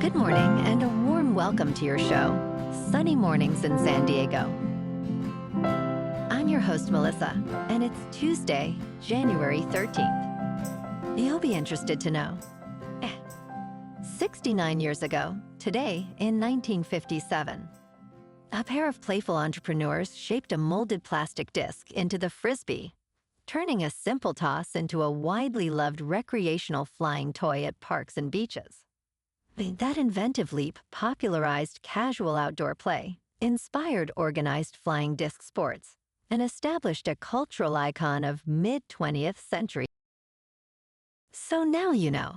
Good morning and a warm welcome to your show, Sunny Mornings in San Diego. I'm your host, Melissa, and it's Tuesday, January 13th. You'll be interested to know. 69 years ago, today in 1957, a pair of playful entrepreneurs shaped a molded plastic disc into the Frisbee, turning a simple toss into a widely loved recreational flying toy at parks and beaches. That inventive leap popularized casual outdoor play, inspired organized flying disc sports, and established a cultural icon of mid-20th century. So now you know.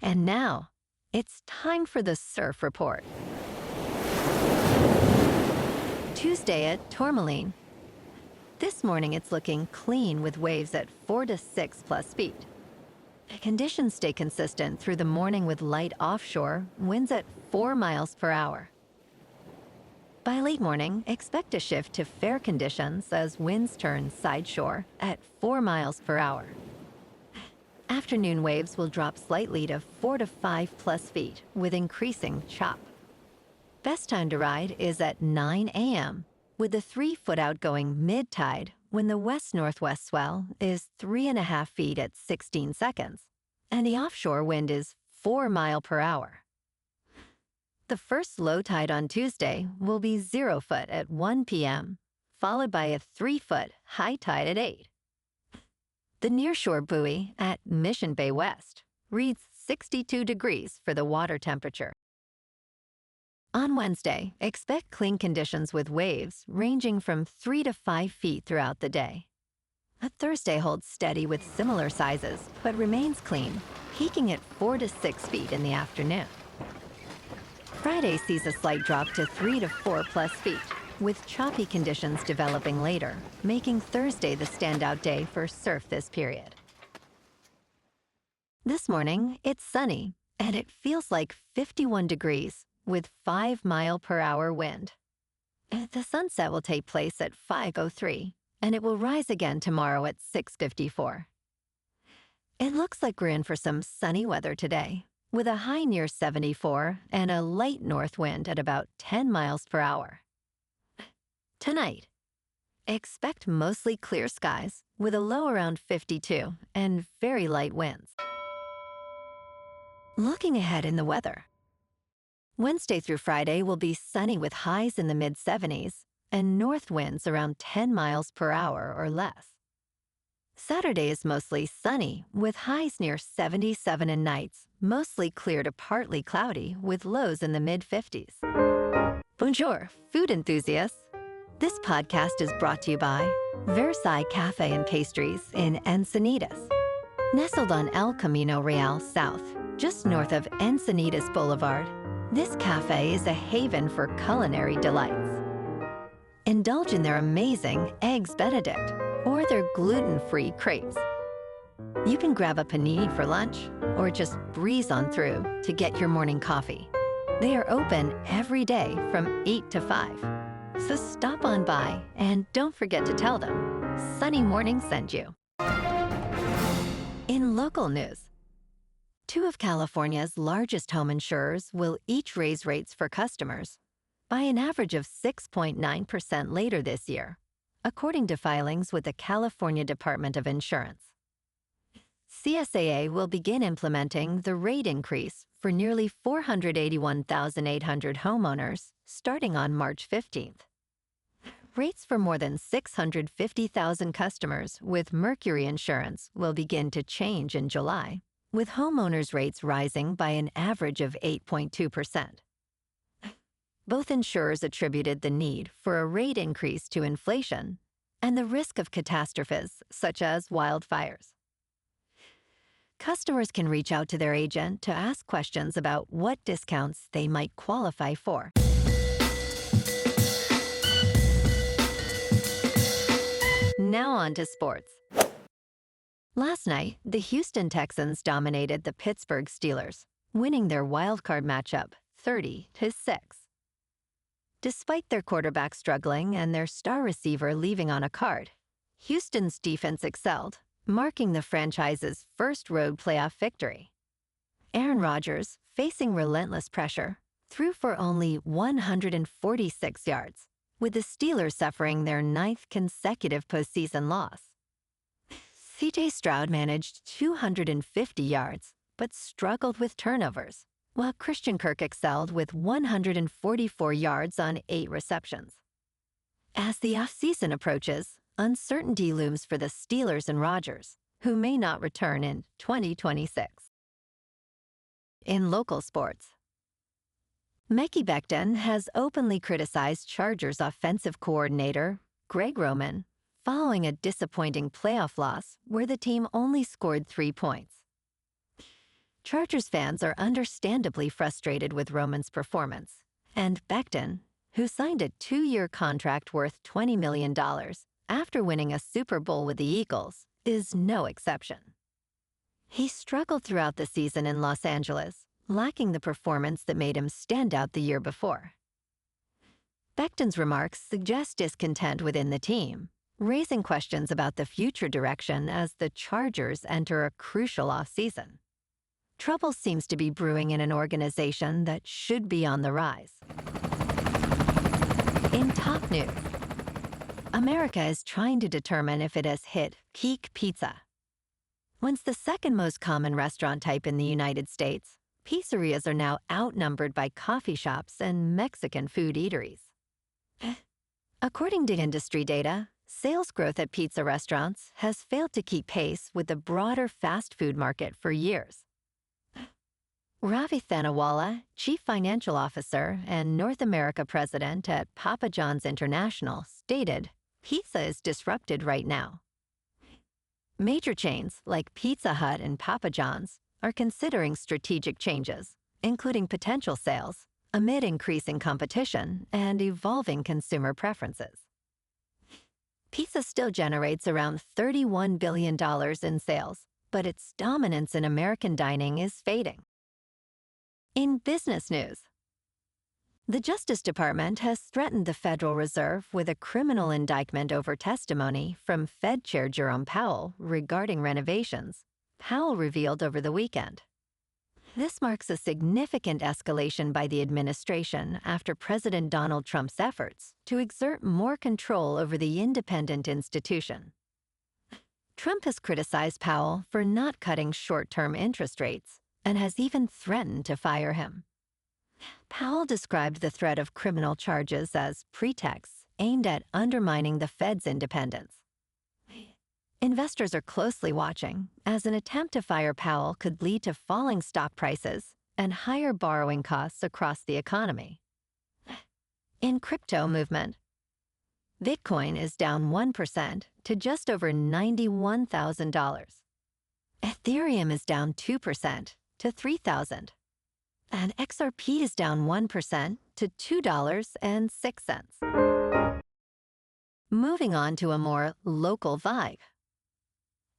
And now, it's time for the Surf Report. Tuesday at Tourmaline. This morning it's looking clean with waves at 4 to 6 plus feet. Conditions stay consistent through the morning with light offshore, winds at 4 miles per hour. By late morning, expect a shift to fair conditions as winds turn sideshore at 4 miles per hour. Afternoon waves will drop slightly to 4 to 5 plus feet with increasing chop. Best time to ride is at 9 a.m. with the 3-foot outgoing mid-tide when the west-northwest swell is 3.5 feet at 16 seconds, and the offshore wind is 4 miles per hour. The first low tide on Tuesday will be 0 foot at 1 p.m., followed by a 3-foot high tide at 8. The nearshore buoy at Mission Bay West reads 62 degrees for the water temperature. On Wednesday, expect clean conditions with waves ranging from 3 to 5 feet throughout the day. Thursday holds steady with similar sizes, but remains clean, peaking at 4 to 6 feet in the afternoon. Friday sees a slight drop to 3 to 4 plus feet, with choppy conditions developing later, making Thursday the standout day for surf this period. This morning, it's sunny, and it feels like 51 degrees, with 5 mile per hour wind. The sunset will take place at 5:03, and it will rise again tomorrow at 6:54. It looks like we're in for some sunny weather today, with a high near 74 and a light north wind at about 10 miles per hour. Tonight, expect mostly clear skies with a low around 52 and very light winds. Looking ahead in the weather. Wednesday through Friday will be sunny with highs in the mid-70s and north winds around 10 miles per hour or less. Saturday is mostly sunny with highs near 77 and nights mostly clear to partly cloudy with lows in the mid-50s. Bonjour, food enthusiasts. This podcast is brought to you by Versailles Cafe and Pastries in Encinitas. Nestled on El Camino Real South, just north of Encinitas Boulevard, this cafe is a haven for culinary delights. Indulge in their amazing Eggs Benedict or their gluten-free crepes. You can grab a panini for lunch or just breeze on through to get your morning coffee. They are open every day from 8 to 5. So stop on by and don't forget to tell them Sunny Morning sent you. In local news, 2 of California's largest home insurers will each raise rates for customers by an average of 6.9% later this year, according to filings with the California Department of Insurance. CSAA will begin implementing the rate increase for nearly 481,800 homeowners starting on March 15th. Rates for more than 650,000 customers with Mercury Insurance will begin to change in July, with homeowners' rates rising by an average of 8.2%. Both insurers attributed the need for a rate increase to inflation and the risk of catastrophes such as wildfires. Customers can reach out to their agent to ask questions about what discounts they might qualify for. Now on to sports. Last night, the Houston Texans dominated the Pittsburgh Steelers, winning their wildcard matchup 30-6. Despite their quarterback struggling and their star receiver leaving on a card, Houston's defense excelled, marking the franchise's first road playoff victory. Aaron Rodgers, facing relentless pressure, threw for only 146 yards, with the Steelers suffering their 9th consecutive postseason loss. C.J. Stroud managed 250 yards, but struggled with turnovers, while Christian Kirk excelled with 144 yards on 8 receptions. As the offseason approaches, uncertainty looms for the Steelers and Rodgers, who may not return in 2026. In local sports, Mekhi Becton has openly criticized Chargers offensive coordinator Greg Roman following a disappointing playoff loss where the team only scored 3 points. Chargers fans are understandably frustrated with Roman's performance, and Becton, who signed a 2-year contract worth $20 million after winning a Super Bowl with the Eagles, is no exception. He struggled throughout the season in Los Angeles, lacking the performance that made him stand out the year before. Becton's remarks suggest discontent within the team, raising questions about the future direction as the Chargers enter a crucial offseason. Trouble seems to be brewing in an organization that should be on the rise. In top news, America is trying to determine if it has hit peak pizza. Once the second most common restaurant type in the United States, pizzerias are now outnumbered by coffee shops and Mexican food eateries. According to industry data, sales growth at pizza restaurants has failed to keep pace with the broader fast food market for years. Ravi Thanawala, Chief Financial Officer and North America President at Papa John's International, stated, "Pizza is disrupted right now." Major chains like Pizza Hut and Papa John's are considering strategic changes, including potential sales, amid increasing competition and evolving consumer preferences. Pizza still generates around $31 billion in sales, but its dominance in American dining is fading. In business news, the Justice Department has threatened the Federal Reserve with a criminal indictment over testimony from Fed Chair Jerome Powell regarding renovations, Powell revealed over the weekend. This marks a significant escalation by the administration after President Donald Trump's efforts to exert more control over the independent institution. Trump has criticized Powell for not cutting short-term interest rates and has even threatened to fire him. Powell described the threat of criminal charges as pretexts aimed at undermining the Fed's independence. Investors are closely watching, as an attempt to fire Powell could lead to falling stock prices and higher borrowing costs across the economy. In crypto movement, Bitcoin is down 1% to just over $91,000. Ethereum is down 2% to $3,000. And XRP is down 1% to $2.06. Moving on to a more local vibe.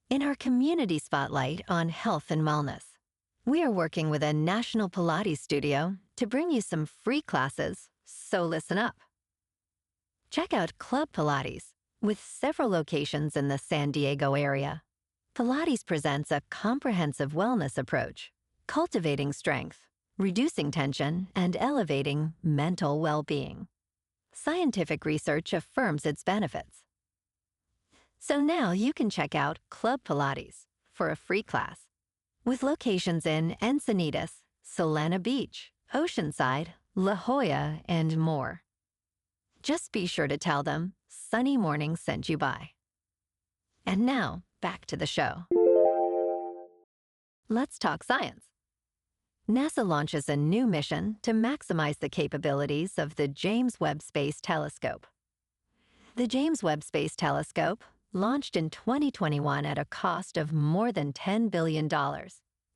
In our community spotlight on health and wellness, we are working with a national Pilates studio to bring you some free classes, so listen up. Check out Club Pilates, with several locations in the San Diego area. Pilates presents a comprehensive wellness approach, cultivating strength, reducing tension, and elevating mental well-being. Scientific research affirms its benefits. So now you can check out Club Pilates for a free class, with locations in Encinitas, Solana Beach, Oceanside, La Jolla, and more. Just be sure to tell them Sunny Morning sent you by. And now, back to the show. Let's talk science. NASA launches a new mission to maximize the capabilities of the James Webb Space Telescope. The James Webb Space Telescope, launched in 2021 at a cost of more than $10 billion,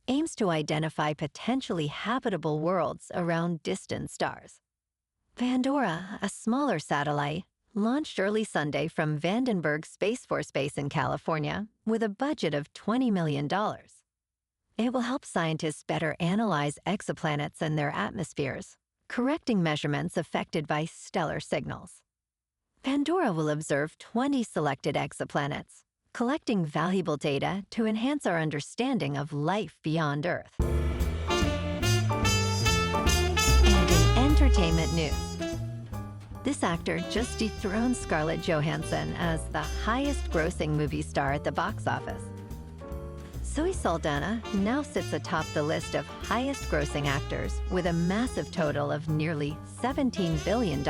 aims to identify potentially habitable worlds around distant stars. Pandora, a smaller satellite, launched early Sunday from Vandenberg Space Force Base in California with a budget of $20 million. It will help scientists better analyze exoplanets and their atmospheres, correcting measurements affected by stellar signals. Pandora will observe 20 selected exoplanets, collecting valuable data to enhance our understanding of life beyond Earth. entertainment news. This actor just dethroned Scarlett Johansson as the highest-grossing movie star at the box office. Zoe Saldana now sits atop the list of highest-grossing actors with a massive total of nearly $17 billion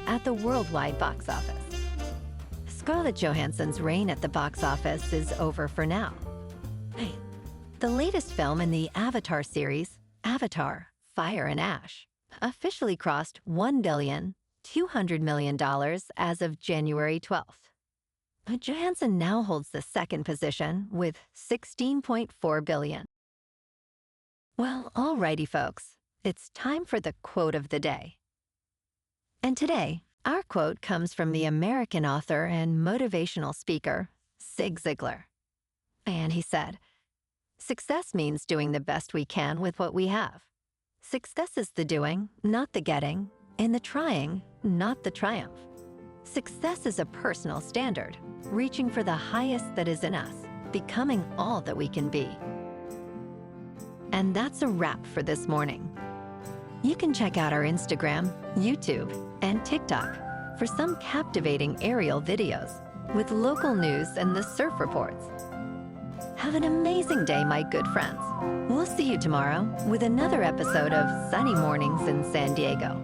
at the worldwide box office. Scarlett Johansson's reign at the box office is over for now. The latest film in the Avatar series, Avatar: Fire and Ash, officially crossed $1.2 billion as of January 12th. Johansson now holds the second position with $16.4 billion. Well, alrighty, folks, it's time for the quote of the day. And today, our quote comes from the American author and motivational speaker, Zig Ziglar. And he said, "Success means doing the best we can with what we have. Success is the doing, not the getting, and the trying, not the triumph. Success is a personal standard, reaching for the highest that is in us, becoming all that we can be." And that's a wrap for this morning. You can check out our Instagram, YouTube, and TikTok for some captivating aerial videos with local news and the surf reports. Have an amazing day, my good friends. We'll see you tomorrow with another episode of Sunny Mornings in San Diego.